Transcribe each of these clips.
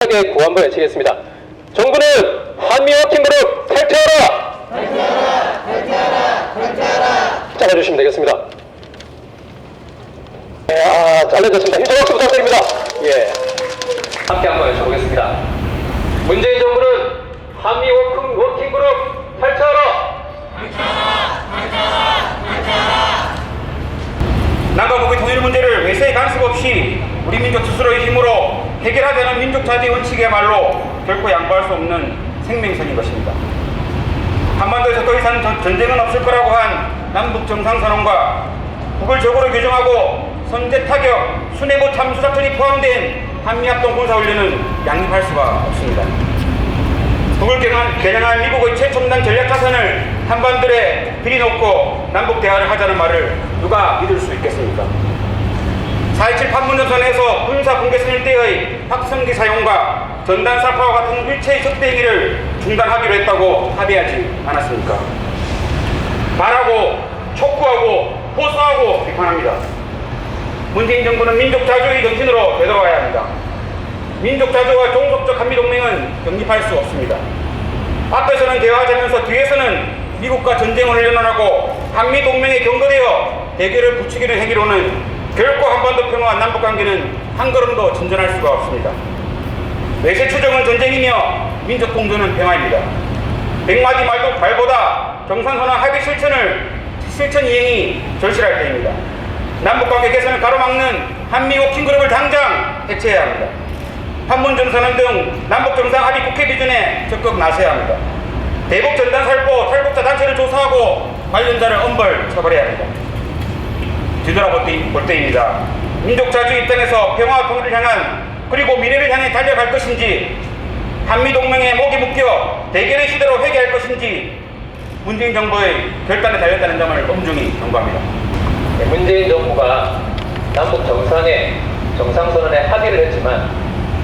강력하게 구호 한번 외치겠습니다. 정부는 한미워킹그룹 탈퇴하라! 탈퇴하라! 탈퇴하라! 탈퇴하라! 잘라주시면 되겠습니다. 잘라졌습니다. 힘찬 박수 부탁드립니다. 예. 함께 한번 외쳐보겠습니다. 문재인 정부는 한미워킹그룹 탈퇴하라! 남과 북의 통일 문제를 외세의 간섭 없이 우리 민족 스스로의 힘으로 해결하자는 민족자주의 원칙이야말로 결코 양보할 수 없는 생명선인 것입니다. 한반도에서 더 이상 전쟁은 없을 거라고 한 남북 정상선언과 북을 적으로 규정하고 선제 타격, 수뇌부 참수 작전이 포함된 한미합동 군사훈련은 양립할 수가 없습니다. 북을 겨냥한 미국의 최첨단 전략자산을 한반도에 들이놓고 남북 대화를 하자는 말을 누가 믿을 수 있겠습니까? 4.27 판문점선에서 군사 분계선 일대의 확성기 사용과 전단 살포와 같은 일체의 적대 행위를 중단하기로 했다고 합의하지 않았습니까? 말하고 촉구하고 호소하고 비판합니다. 문재인 정부는 민족자주의 정신으로 되돌아와야 합니다. 민족자주와 종속적 한미동맹은 영립할 수 없습니다. 앞에서는 대화하자면서 뒤에서는 미국과 전쟁을 훈련하고 한미동맹에 경고되어 대결을 부추기는 행위로는 결코 한반도 평화와 남북관계는 한 걸음도 진전할 수가 없습니다. 외세 추정은 전쟁이며 민족 공존은 평화입니다. 100마디 말보다 정상선언 합의 실천 이행이 절실할 때입니다. 남북관계 개선을 가로막는 한미워킹그룹을 당장 해체해야 합니다. 판문점선언 등 남북정상 합의 국회 비준에 적극 나서야 합니다. 대북 전단 살포 탈북자 단체를 조사하고 관련자를 엄벌 처벌해야 합니다. 뒤돌아볼 때입니다. 민족자주의 입장에서 평화와 통일을 향한 그리고 미래를 향해 달려갈 것인지 한미동맹에 목이 묶여 대결의 시대로 회귀할 것인지 문재인 정부의 결단에 달렸다는 점을 엄중히 경고합니다. 문재인 정부가 남북 정상에 정상선언에 합의를 했지만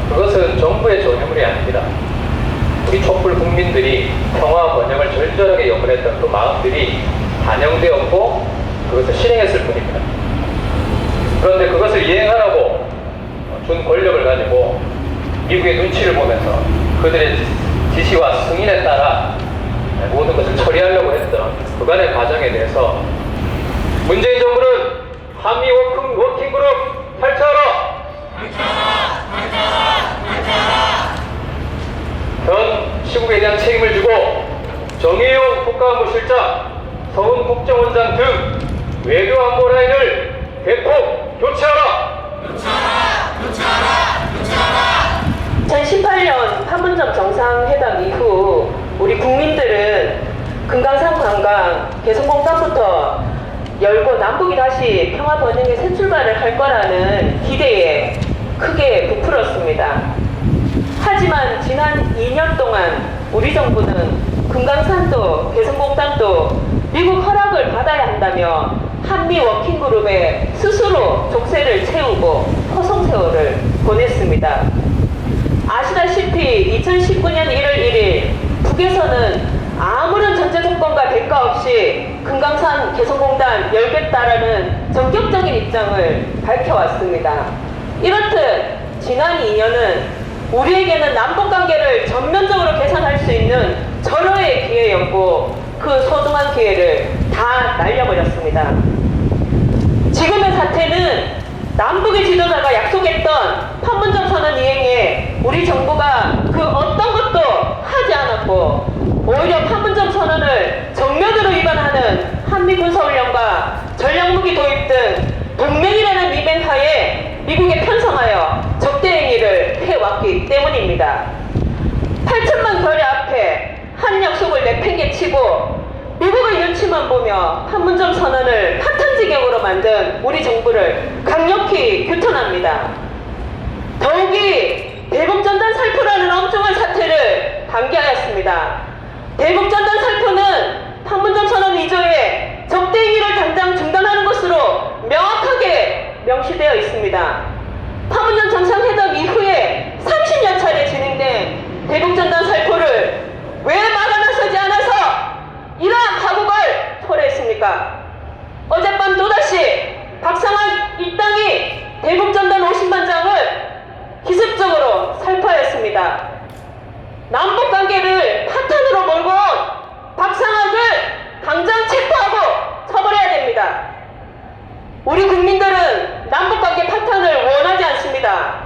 그것은 정부의 전유물이 아닙니다. 우리 촛불 국민들이 평화와 번영을 절절하게 염원했던 그 마음들이 반영되었고 그것을 실행했을 뿐입니다. 그런데 그것을 이행하라고 준 권력을 가지고 미국의 눈치를 보면서 그들의 지시와 승인에 따라 모든 것을 처리하려고 했던 그간의 과정에 대해서 문재인 정부는 한미워킹그룹 탈퇴하라! 현 시국에 대한 책임을 지고 정의용 국가안보실장, 서훈 국정원장 등 외교안보 라인을 대폭 교체하라! 2018년 판문점 정상회담 이후 우리 국민들은 금강산 관광 개성공단부터 열고 남북이 다시 평화 번영의 새 출발을 할 거라는 기대에 크게 부풀었습니다. 하지만 지난 2년 동안 우리 정부는 금강산도 개성공단도 미국 허락을 받아야 한다며 한미워킹그룹에 스스로 족쇄를 채우고 허송세월을 보냈습니다. 아시다시피 2019년 1월 1일 북에서는 아무런 전제 조건과 대가 없이 금강산 개성공단 열겠다라는 전격적인 입장을 밝혀왔습니다. 이렇듯 지난 2년은 우리에게는 남북관계를 전면적으로 개선할 수 있는 절호의 기회였고 그 소중한 기회를 다 날려버렸습니다. 지금의 사태는 남북의 지도자가 약속했던 판문점 선언 이행에 우리 정부가 그 어떤 것도 하지 않았고 오히려 판문점 선언을 정면으로 위반하는 한미 군사훈련과 전략무기 도입 등 동맹이라는 미ben하에 미국에 편성하여 적대 행위를 해왔기 때문입니다. 8천만 결의 앞에 한 약속을 내팽개치고 미국의 눈치만 보며 판문점 선언을 파탄지경으로 만든 우리 정부를 강력히 규탄합니다. 더욱이 대북전단 살포라는 엄중한 사태를 방기하였습니다. 대북전단 살포는 판문점 선언 2조에 적대 행위를 당장 중단하는 것으로 명확하게 명시되어 있습니다. 판문점 정상회담 이후에 30여 차례 진행된 대북전단 살포를 왜 막아나서지 않아서 이러한 파국을 초래했습니까? 어젯밤 또다시 박상학 일당이 대북전단 50만 장을 기습적으로 살포할 합니다. 남북 관계를 파탄으로 몰고 온 박상학을 당장 체포하고 처벌해야 됩니다. 우리 국민들은 남북 관계 파탄을 원하지 않습니다.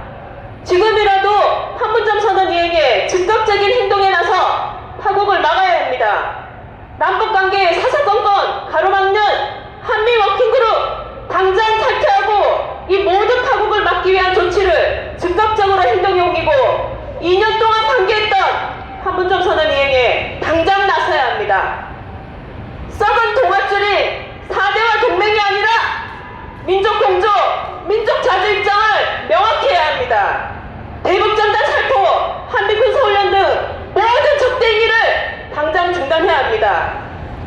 지금이라도 판문점 선언 이행에 즉각적인 행동에 나서 파국을 막아야 합니다. 남북 관계의 사사건건 가로막는 한미 워킹그룹 당장 탈퇴하고 이 모든 파국을 막기 위한 조치를 즉각적으로 행동에 옮기고 2년 동안 방기했던 판문점 선언 이행에 당장 나서야 합니다. 썩은 동아줄이 4대와 동맹이 아니라 민족 공조, 민족 자주 입장을 명확히 해야 합니다. 대북전단 살포, 한미군사훈련 등 모든 적대행위를 당장 중단해야 합니다.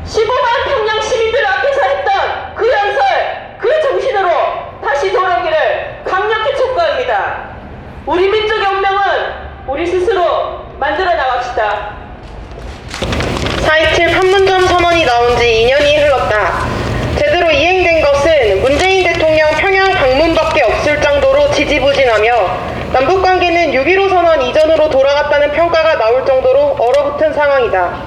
15만 평양 시민들 앞에서 했던 그 연설, 그 정신으로 다시 돌아오기를 강력히 촉구합니다. 우리 민족의 운명은 우리 스스로 만들어 나갑시다. 4.27 판문점 선언이 나온 지 2년이 흘렀다. 제대로 이행된 것은 문재인 대통령 평양 방문밖에 없을 정도로 지지부진하며 남북관계는 6.15 선언 이전으로 돌아갔다는 평가가 나올 정도로 얼어붙은 상황이다.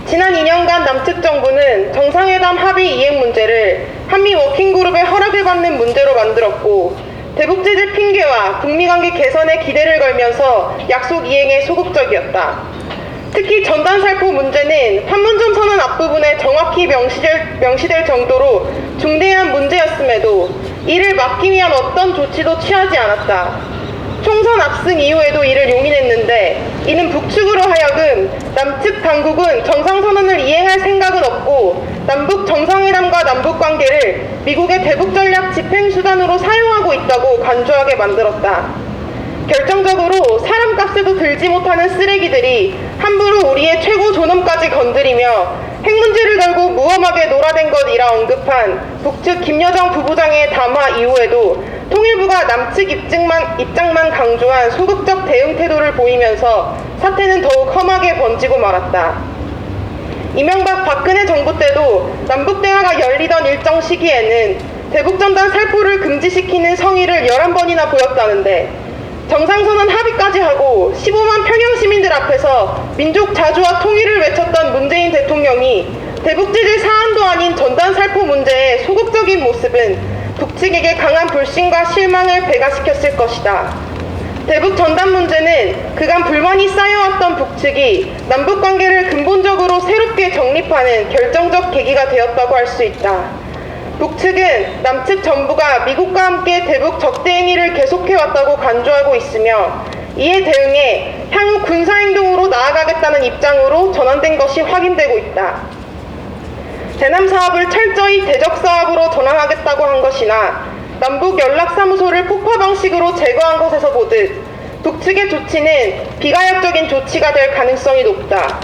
지난 2년간 남측 정부는 정상회담 합의 이행 문제를 한미 워킹그룹의 허락을 받는 문제로 만들었고 대북제재 핑계와 북미관계 개선에 기대를 걸면서 약속 이행에 소극적이었다. 특히 전단 살포 문제는 판문점 선언 앞부분에 정확히 명시될 정도로 중대한 문제였음에도 이를 막기 위한 어떤 조치도 취하지 않았다. 총선 압승 이후에도 이를 용인했는데 이는 북측으로 하여금 남측 당국은 정상선언을 이행할 생각은 없고 남북 정상회담과 남북관계를 미국의 대북전략 집행수단으로 사용하고 있다고 간주하게 만들었다. 결정적으로 사람값에도 들지 못하는 쓰레기들이 함부로 우리의 최고 존엄까지 건드리며 핵 문제를 걸고 무엄하게 놀아댄 것이라 언급한 북측 김여정 부부장의 담화 이후에도 통일부가 남측 입장만 강조한 소극적 대응 태도를 보이면서 사태는 더욱 험하게 번지고 말았다. 이명박 박근혜 정부 때도 남북대화가 열리던 일정 시기에는 대북전단 살포를 금지시키는 성의를 11번이나 보였다는데 정상선언 합의까지 하고 15만 평양 시민들 앞에서 민족 자주와 통일을 외쳤던 문재인 대통령이 대북제재 사안도 아닌 전단 살포 문제의 소극적인 모습은 북측에게 강한 불신과 실망을 배가시켰을 것이다. 대북 전단 문제는 그간 불만이 쌓여왔던 북측이 남북관계를 근본적으로 새롭게 정립하는 결정적 계기가 되었다고 할 수 있다. 북측은 남측 정부가 미국과 함께 대북 적대행위를 계속해왔다고 간주하고 있으며 이에 대응해 향후 군사행동으로 나아가겠다는 입장으로 전환된 것이 확인되고 있다. 대남 사업을 철저히 대적 사업으로 전환하겠다고 한 것이나 남북 연락사무소를 폭파 방식으로 제거한 것에서 보듯 북측의 조치는 비가역적인 조치가 될 가능성이 높다.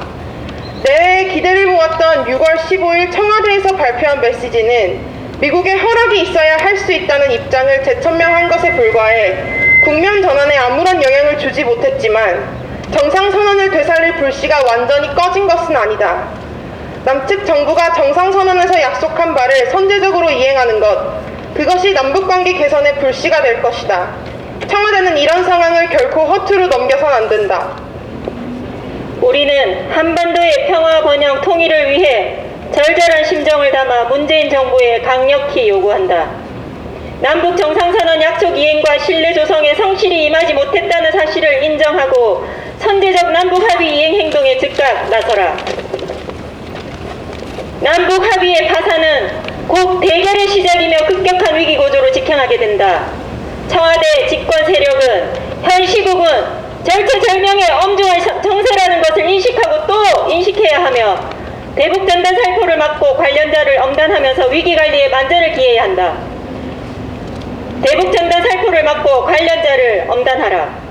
내외의 기대를 모았던 6월 15일 청와대에서 발표한 메시지는 미국의 허락이 있어야 할 수 있다는 입장을 재천명한 것에 불과해 국면 전환에 아무런 영향을 주지 못했지만 정상선언을 되살릴 불씨가 완전히 꺼진 것은 아니다. 남측 정부가 정상선언에서 약속한 바를 선제적으로 이행하는 것, 그것이 남북관계 개선의 불씨가 될 것이다. 청와대는 이런 상황을 결코 허투루 넘겨선 안 된다. 우리는 한반도의 평화 번영 통일을 위해 절절한 심정을 담아 문재인 정부에 강력히 요구한다. 남북 정상선언 약속 이행과 신뢰 조성에 성실히 임하지 못했다는 사실을 인정하고 선제적 남북 합의 이행 행동에 즉각 나서라. 남북 합의의 파산은 곧 대결의 시작이며 급격한 위기 구조로 직행하게 된다. 청와대 집권 세력은 현 시국은 절체절명의 엄중한 정세라는 것을 인식하고 또 인식해야 하며 대북전단 살포를 막고 관련자를 엄단하면서 위기관리에 만전을 기해야 한다. 대북전단 살포를 막고 관련자를 엄단하라.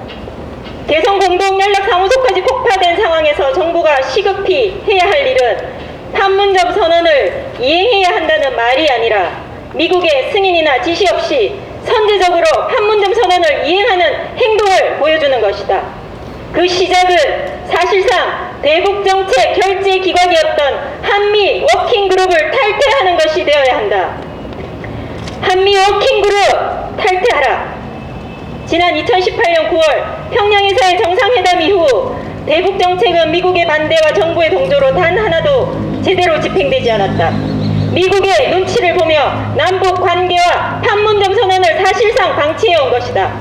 개성공동연락사무소까지 폭파된 상황에서 정부가 시급히 해야 할 일은 판문점 선언을 이행해야 한다는 말이 아니라 미국의 승인이나 지시 없이 선제적으로 판문점 선언을 이행하는 행동을 보여주는 것이다. 그 시작은 사실상 대북정책 결재기관이었던 한미 워킹그룹을 탈퇴하는 것이 되어야 한다. 한미 워킹그룹 탈퇴하라. 지난 2018년 9월 평양에서의 정상회담이 정책은 미국의 반대와 정부의 동조로 단 하나도 제대로 집행되지 않았다. 미국의 눈치를 보며 남북 관계와 판문점 선언을 사실상 방치해온 것이다.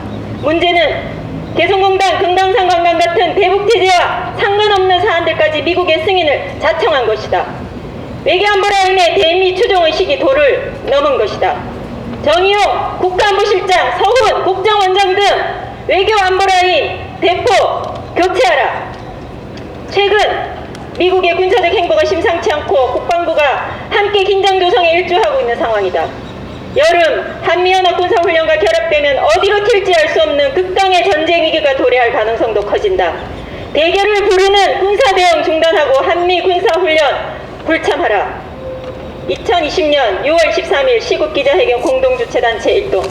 문제는 개성공단, 금강산 관광 같은 대북 제재와 상관없는 사안들까지 미국의 승인을 자청한 것이다. 외교안보라인의 대미 추종 의식이 도를 넘은 것이다. 정의용 국가안보실장, 서훈 국정원장 등 외교안보라인 대포 교체하라. 최근 미국의 군사적 행보가 심상치 않고 국방부가 함께 긴장 조성에 일조하고 있는 상황이다. 여름 한미연합 군사훈련과 결합되면 어디로 튈지 알 수 없는 극강의 전쟁 위기가 도래할 가능성도 커진다. 대결을 부르는 군사대응 중단하고 한미 군사훈련 불참하라. 2020년 6월 13일 시국기자회견 공동주최단체 일동